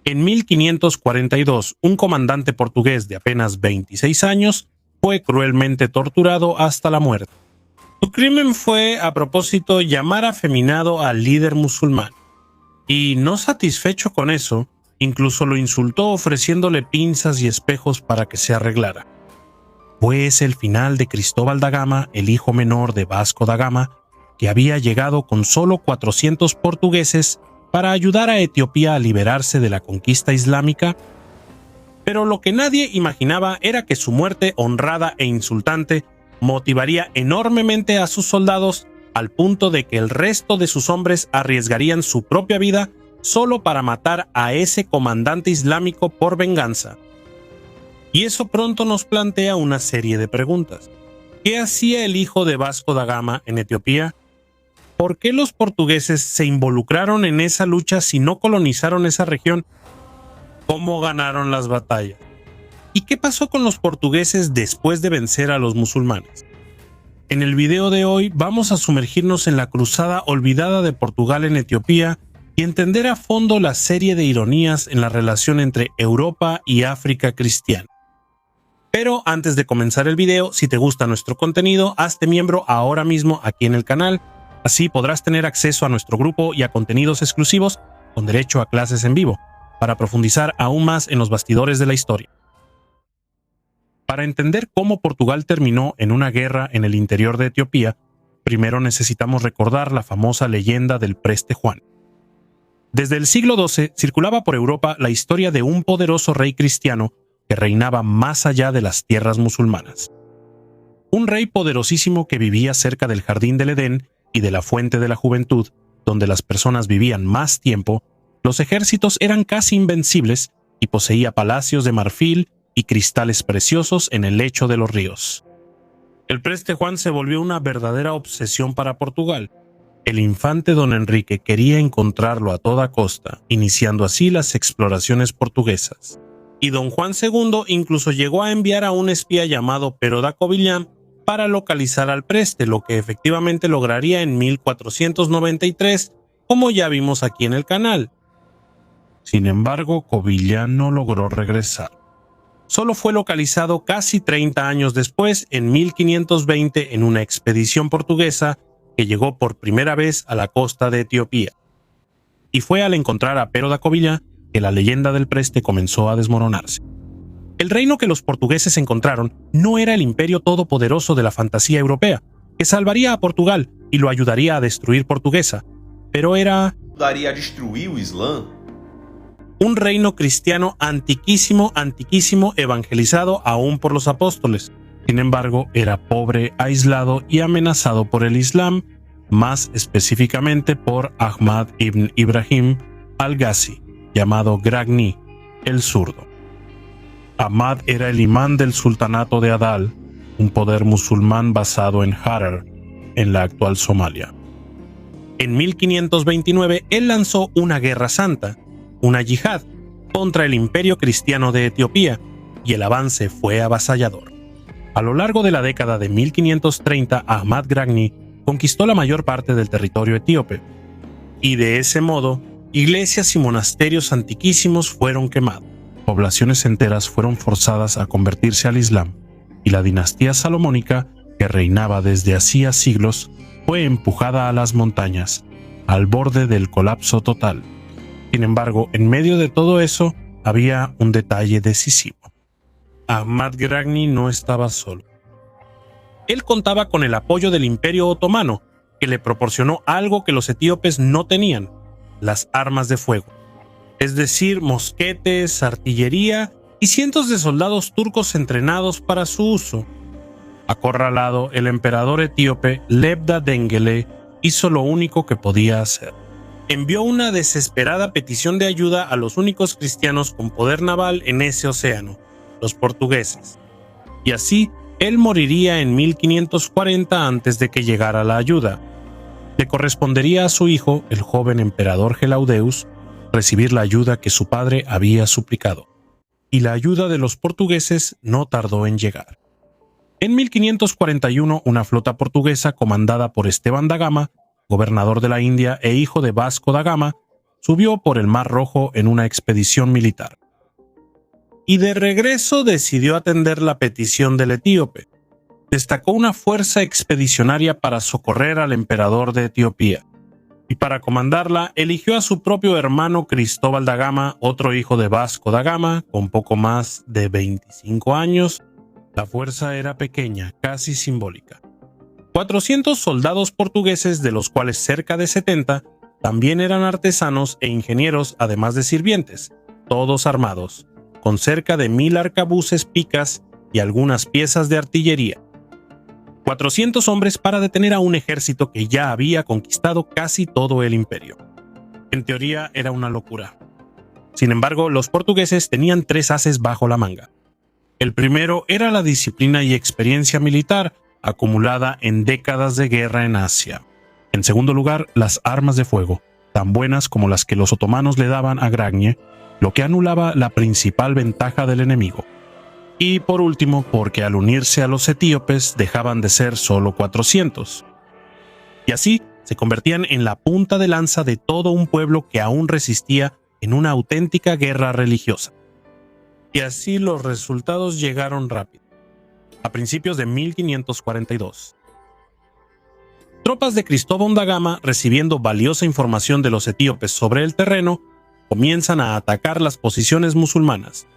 En 1542, un comandante portugués de apenas 26 años fue cruelmente torturado hasta la muerte. Su crimen fue, a propósito, llamar afeminado al líder musulmán. Y no satisfecho con eso, incluso lo insultó ofreciéndole pinzas y espejos para que se arreglara. Fue ese el final de Cristóbal da Gama, el hijo menor de Vasco da Gama, que había llegado con solo 400 portugueses para ayudar a Etiopía a liberarse de la conquista islámica. Pero lo que nadie imaginaba era que su muerte honrada e insultante motivaría enormemente a sus soldados al punto de que el resto de sus hombres arriesgarían su propia vida solo para matar a ese comandante islámico por venganza. Y eso pronto nos plantea una serie de preguntas. ¿Qué hacía el hijo de Vasco da Gama en Etiopía? ¿Por qué los portugueses se involucraron en esa lucha si no colonizaron esa región? ¿Cómo ganaron las batallas? ¿Y qué pasó con los portugueses después de vencer a los musulmanes? En el video de hoy vamos a sumergirnos en la cruzada olvidada de Portugal en Etiopía y entender a fondo la serie de ironías en la relación entre Europa y África cristiana. Pero antes de comenzar el video, si te gusta nuestro contenido, hazte miembro ahora mismo aquí en el canal. Así podrás tener acceso a nuestro grupo y a contenidos exclusivos con derecho a clases en vivo, para profundizar aún más en los bastidores de la historia. Para entender cómo Portugal terminó en una guerra en el interior de Etiopía, primero necesitamos recordar la famosa leyenda del Preste Juan. Desde el siglo XII circulaba por Europa la historia de un poderoso rey cristiano que reinaba más allá de las tierras musulmanas. Un rey poderosísimo que vivía cerca del jardín del Edén y de la fuente de la juventud, donde las personas vivían más tiempo, los ejércitos eran casi invencibles y poseía palacios de marfil y cristales preciosos en el lecho de los ríos. El Preste Juan se volvió una verdadera obsesión para Portugal. El infante don Enrique quería encontrarlo a toda costa, iniciando así las exploraciones portuguesas. Y don Juan II incluso llegó a enviar a un espía llamado Pero da Covilhã para localizar al Preste, lo que efectivamente lograría en 1493, como ya vimos aquí en el canal. Sin embargo, Covilhã no logró regresar. Solo fue localizado casi 30 años después, en 1520, en una expedición portuguesa que llegó por primera vez a la costa de Etiopía. Y fue al encontrar a Pero da Covilhã que la leyenda del Preste comenzó a desmoronarse. El reino que los portugueses encontraron no era el imperio todopoderoso de la fantasía europea, que salvaría a Portugal y lo ayudaría a destruir Portuguesa, pero era Daria a destruir o Islã. Un reino cristiano antiquísimo, evangelizado aún por los apóstoles. Sin embargo, era pobre, aislado y amenazado por el Islam, más específicamente por Ahmad ibn Ibrahim al-Ghazi, llamado Gragni, el zurdo. Ahmad era el imán del sultanato de Adal, un poder musulmán basado en Harar, en la actual Somalia. En 1529, él lanzó una guerra santa, una yihad, contra el imperio cristiano de Etiopía, y el avance fue avasallador. A lo largo de la década de 1530, Ahmad Gragni conquistó la mayor parte del territorio etíope, y de ese modo, iglesias y monasterios antiquísimos fueron quemados. Poblaciones enteras fueron forzadas a convertirse al Islam, y la dinastía salomónica, que reinaba desde hacía siglos, fue empujada a las montañas, al borde del colapso total. Sin embargo, en medio de todo eso, había un detalle decisivo. Ahmad Gragni no estaba solo. Él contaba con el apoyo del Imperio Otomano, que le proporcionó algo que los etíopes no tenían: las armas de fuego. Es decir, mosquetes, artillería y cientos de soldados turcos entrenados para su uso. Acorralado, el emperador etíope Lebda Dengele hizo lo único que podía hacer. Envió una desesperada petición de ayuda a los únicos cristianos con poder naval en ese océano, los portugueses. Y así, él moriría en 1540 antes de que llegara la ayuda. Le correspondería a su hijo, el joven emperador Gelaudeus, recibir la ayuda que su padre había suplicado. Y la ayuda de los portugueses no tardó en llegar. En 1541, una flota portuguesa comandada por Esteban da Gama, gobernador de la India e hijo de Vasco da Gama, subió por el Mar Rojo en una expedición militar. Y de regreso decidió atender la petición del etíope. Destacó una fuerza expedicionaria para socorrer al emperador de Etiopía. Y para comandarla, eligió a su propio hermano Cristóbal da Gama, otro hijo de Vasco da Gama, con poco más de 25 años. La fuerza era pequeña, casi simbólica. 400 soldados portugueses, de los cuales cerca de 70 también eran artesanos e ingenieros, además de sirvientes, todos armados, con cerca de 1000 arcabuces, picas y algunas piezas de artillería. 400 hombres para detener a un ejército que ya había conquistado casi todo el imperio. En teoría era una locura. Sin embargo, los portugueses tenían 3 ases bajo la manga. El primero era la disciplina y experiencia militar acumulada en décadas de guerra en Asia. En segundo lugar, las armas de fuego, tan buenas como las que los otomanos le daban a Gragne, lo que anulaba la principal ventaja del enemigo. Y por último, porque al unirse a los etíopes dejaban de ser solo 400. Y así se convertían en la punta de lanza de todo un pueblo que aún resistía en una auténtica guerra religiosa. Y así los resultados llegaron rápido, a principios de 1542. Tropas de Cristóbal da Gama, recibiendo valiosa información de los etíopes sobre el terreno, comienzan a atacar las posiciones musulmanas.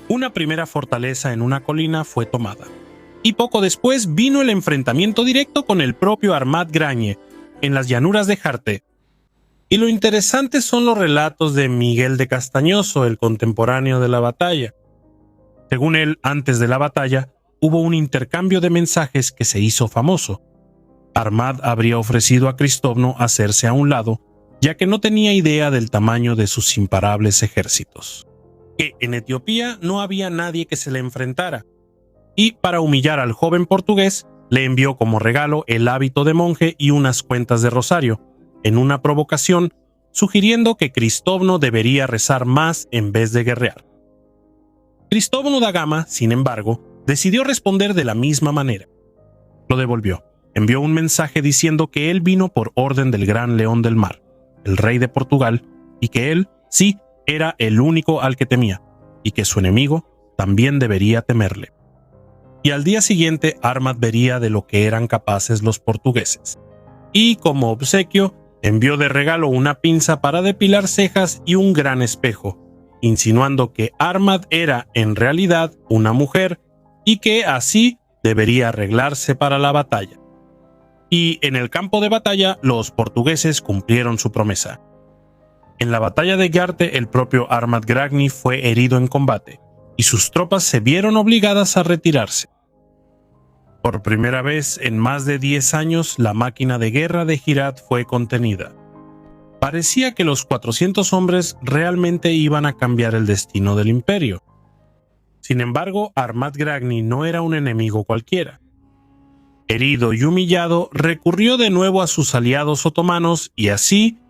Una primera fortaleza en una colina fue tomada, y poco después vino el enfrentamiento directo con el propio Armad Gragne, en las llanuras de Jarte. Y lo interesante son los relatos de Miguel de Castañoso, el contemporáneo de la batalla. Según él, antes de la batalla, hubo un intercambio de mensajes que se hizo famoso. Armad habría ofrecido a Cristóbal hacerse a un lado, ya que no tenía idea del tamaño de sus imparables ejércitos. Que en Etiopía no había nadie que se le enfrentara, y para humillar al joven portugués, le envió como regalo el hábito de monje y unas cuentas de rosario, en una provocación, sugiriendo que Cristóbal debería rezar más en vez de guerrear. Cristóbal da Gama, sin embargo, decidió responder de la misma manera. Lo devolvió. Envió un mensaje diciendo que él vino por orden del Gran León del Mar, el rey de Portugal, y que él, sí, era el único al que temía, y que su enemigo también debería temerle. Y al día siguiente Armad vería de lo que eran capaces los portugueses. Y como obsequio, envió de regalo una pinza para depilar cejas y un gran espejo, insinuando que Armad era en realidad una mujer y que así debería arreglarse para la batalla. Y en el campo de batalla los portugueses cumplieron su promesa. En la batalla de Jarte el propio Armad Gragne fue herido en combate, y sus tropas se vieron obligadas a retirarse. Por primera vez en más de 10 años la máquina de guerra de Herat fue contenida. Parecía que los 400 hombres realmente iban a cambiar el destino del imperio. Sin embargo, Armad Gragne no era un enemigo cualquiera. Herido y humillado, recurrió de nuevo a sus aliados otomanos y así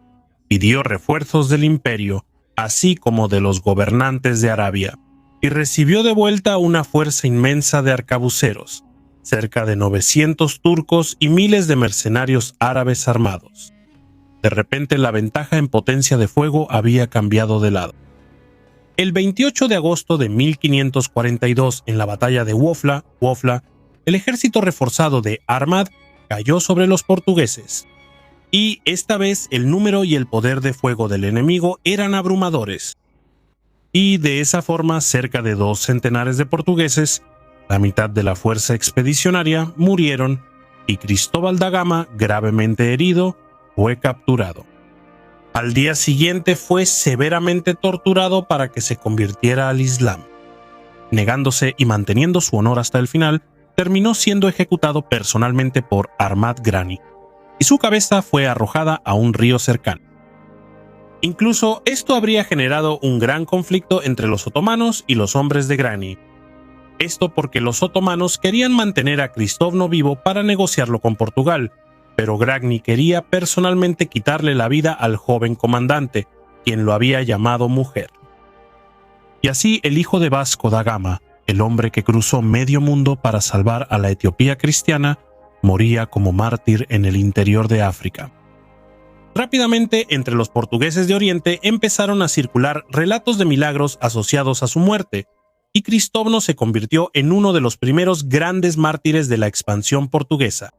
pidió refuerzos del imperio, así como de los gobernantes de Arabia, y recibió de vuelta una fuerza inmensa de arcabuceros, cerca de 900 turcos y miles de mercenarios árabes armados. De repente la ventaja en potencia de fuego había cambiado de lado. El 28 de agosto de 1542, en la batalla de Wofla, el ejército reforzado de Armad cayó sobre los portugueses. Y esta vez el número y el poder de fuego del enemigo eran abrumadores. Y de esa forma cerca de 2 centenares de portugueses, la mitad de la fuerza expedicionaria, murieron y Cristóbal da Gama, gravemente herido, fue capturado. Al día siguiente fue severamente torturado para que se convirtiera al Islam. Negándose y manteniendo su honor hasta el final, terminó siendo ejecutado personalmente por Armad Gragne, y su cabeza fue arrojada a un río cercano. Incluso esto habría generado un gran conflicto entre los otomanos y los hombres de Gragne. Esto porque los otomanos querían mantener a Cristóbal vivo para negociarlo con Portugal, pero Gragne quería personalmente quitarle la vida al joven comandante, quien lo había llamado mujer. Y así el hijo de Vasco da Gama, el hombre que cruzó medio mundo para salvar a la Etiopía cristiana, moría como mártir en el interior de África. Rápidamente, entre los portugueses de Oriente empezaron a circular relatos de milagros asociados a su muerte, y Cristóvão se convirtió en uno de los primeros grandes mártires de la expansión portuguesa.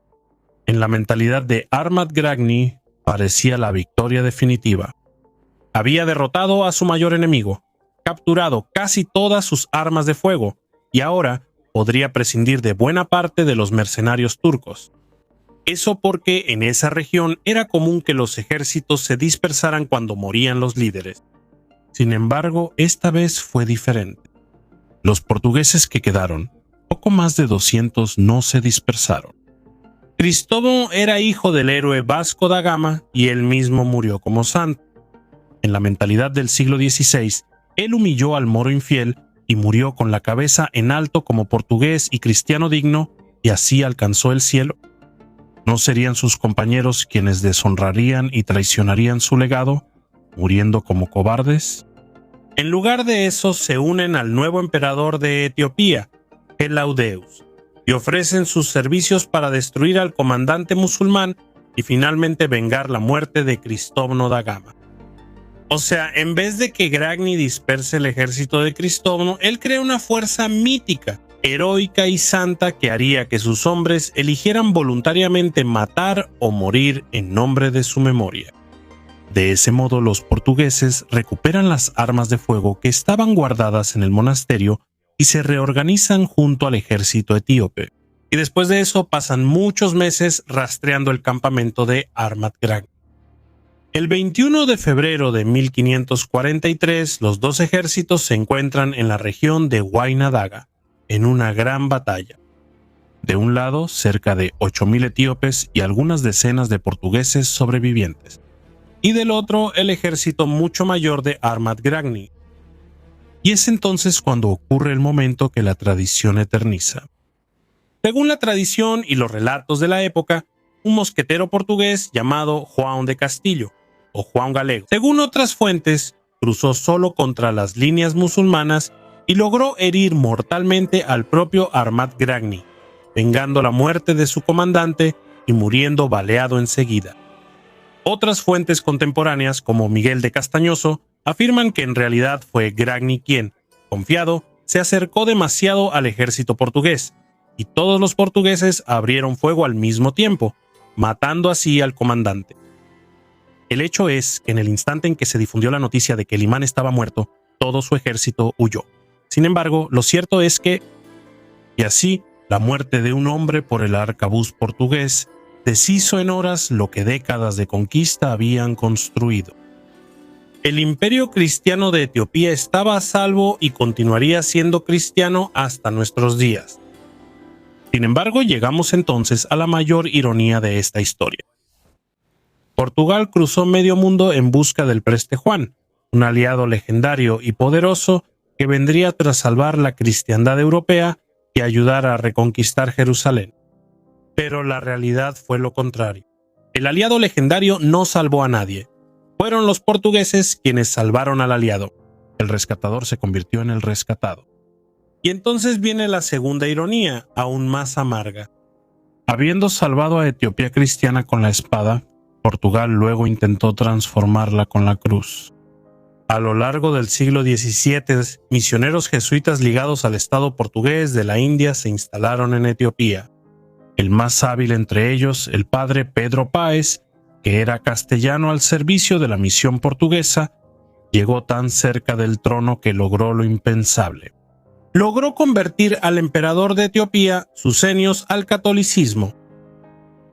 En la mentalidad de Armand Gragny parecía la victoria definitiva. Había derrotado a su mayor enemigo, capturado casi todas sus armas de fuego, y ahora podría prescindir de buena parte de los mercenarios turcos. Eso porque en esa región era común que los ejércitos se dispersaran cuando morían los líderes. Sin embargo, esta vez fue diferente. Los portugueses que quedaron, poco más de 200, no se dispersaron. Cristóvão era hijo del héroe Vasco da Gama y él mismo murió como santo. En la mentalidad del siglo XVI, él humilló al moro infiel y murió con la cabeza en alto como portugués y cristiano digno, y así alcanzó el cielo. ¿No serían sus compañeros quienes deshonrarían y traicionarían su legado, muriendo como cobardes? En lugar de eso, se unen al nuevo emperador de Etiopía, Gelaudeus, y ofrecen sus servicios para destruir al comandante musulmán y finalmente vengar la muerte de Cristóvão da Gama. O sea, en vez de que Gragny disperse el ejército de Cristóvão, él crea una fuerza mítica, heroica y santa que haría que sus hombres eligieran voluntariamente matar o morir en nombre de su memoria. De ese modo, los portugueses recuperan las armas de fuego que estaban guardadas en el monasterio y se reorganizan junto al ejército etíope. Y después de eso pasan muchos meses rastreando el campamento de Armand Gragny. El 21 de febrero de 1543, los dos ejércitos se encuentran en la región de Huayna Daga, en una gran batalla. De un lado, cerca de 8.000 etíopes y algunas decenas de portugueses sobrevivientes, y del otro, el ejército mucho mayor de Armand Gragny. Y es entonces cuando ocurre el momento que la tradición eterniza. Según la tradición y los relatos de la época, un mosquetero portugués llamado João de Castillo, o Juan Galego, según otras fuentes, cruzó solo contra las líneas musulmanas y logró herir mortalmente al propio Armand Gragny, vengando la muerte de su comandante y muriendo baleado enseguida. Otras fuentes contemporáneas, como Miguel de Castañoso, afirman que en realidad fue Gragny quien, confiado, se acercó demasiado al ejército portugués, y todos los portugueses abrieron fuego al mismo tiempo, matando así al comandante. El hecho es que en el instante en que se difundió la noticia de que el imán estaba muerto, todo su ejército huyó. Sin embargo, lo cierto es que, y así, la muerte de un hombre por el arcabuz portugués deshizo en horas lo que décadas de conquista habían construido. El imperio cristiano de Etiopía estaba a salvo y continuaría siendo cristiano hasta nuestros días. Sin embargo, llegamos entonces a la mayor ironía de esta historia. Portugal cruzó medio mundo en busca del Preste Juan, un aliado legendario y poderoso que vendría tras salvar la cristiandad europea y ayudar a reconquistar Jerusalén. Pero la realidad fue lo contrario. El aliado legendario no salvó a nadie. Fueron los portugueses quienes salvaron al aliado. El rescatador se convirtió en el rescatado. Y entonces viene la segunda ironía, aún más amarga. Habiendo salvado a Etiopía cristiana con la espada, Portugal luego intentó transformarla con la cruz. A lo largo del siglo XVII, misioneros jesuitas ligados al Estado portugués de la India se instalaron en Etiopía. El más hábil entre ellos, el padre Pedro Páez, que era castellano al servicio de la misión portuguesa, llegó tan cerca del trono que logró lo impensable. Logró convertir al emperador de Etiopía, Sucenios, al catolicismo.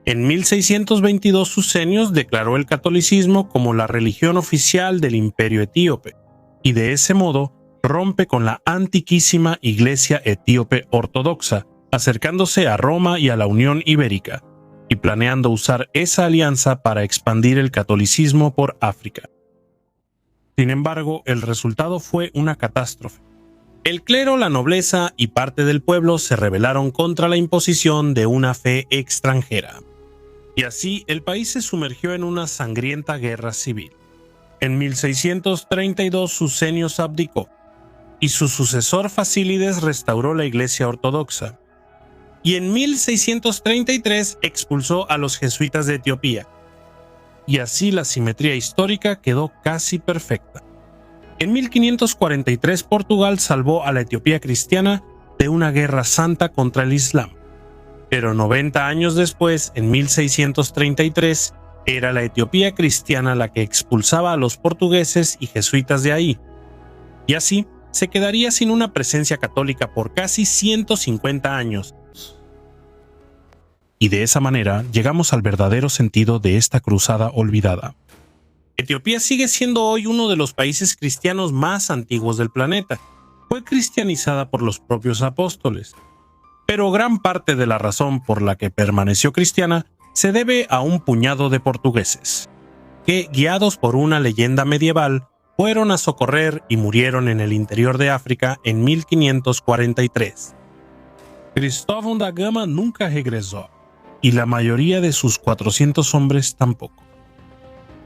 En 1622 Sucenios declaró el catolicismo como la religión oficial del imperio etíope, y de ese modo rompe con la antiquísima Iglesia etíope ortodoxa, acercándose a Roma y a la Unión Ibérica, y planeando usar esa alianza para expandir el catolicismo por África. Sin embargo, el resultado fue una catástrofe. El clero, la nobleza y parte del pueblo se rebelaron contra la imposición de una fe extranjera. Y así el país se sumergió en una sangrienta guerra civil. En 1632 Sucenios abdicó, y su sucesor Fasílides restauró la Iglesia ortodoxa. Y en 1633 expulsó a los jesuitas de Etiopía. y así la simetría histórica quedó casi perfecta. En 1543 Portugal salvó a la Etiopía cristiana de una guerra santa contra el Islam. Pero 90 años después, en 1633, era la Etiopía cristiana la que expulsaba a los portugueses y jesuitas de ahí. Y así se quedaría sin una presencia católica por casi 150 años. Y de esa manera llegamos al verdadero sentido de esta cruzada olvidada. Etiopía sigue siendo hoy uno de los países cristianos más antiguos del planeta. Fue cristianizada por los propios apóstoles. Pero gran parte de la razón por la que permaneció cristiana se debe a un puñado de portugueses, que, guiados por una leyenda medieval, fueron a socorrer y murieron en el interior de África en 1543. Cristóvão da Gama nunca regresó, y la mayoría de sus 400 hombres tampoco.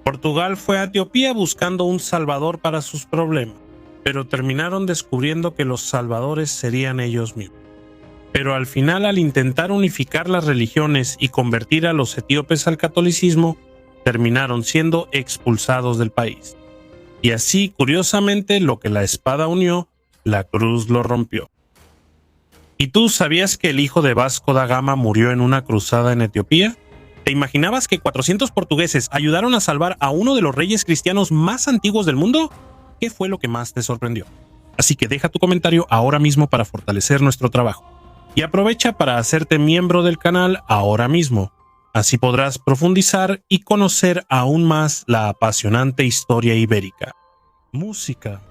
Portugal fue a Etiopía buscando un salvador para sus problemas, pero terminaron descubriendo que los salvadores serían ellos mismos. Pero al final, al intentar unificar las religiones y convertir a los etíopes al catolicismo, terminaron siendo expulsados del país. Y así, curiosamente, lo que la espada unió, la cruz lo rompió. ¿Y tú sabías que el hijo de Vasco da Gama murió en una cruzada en Etiopía? ¿Te imaginabas que 400 portugueses ayudaron a salvar a uno de los reyes cristianos más antiguos del mundo? ¿Qué fue lo que más te sorprendió? Así que deja tu comentario ahora mismo para fortalecer nuestro trabajo. Y aprovecha para hacerte miembro del canal ahora mismo. Así podrás profundizar y conocer aún más la apasionante historia ibérica. Música.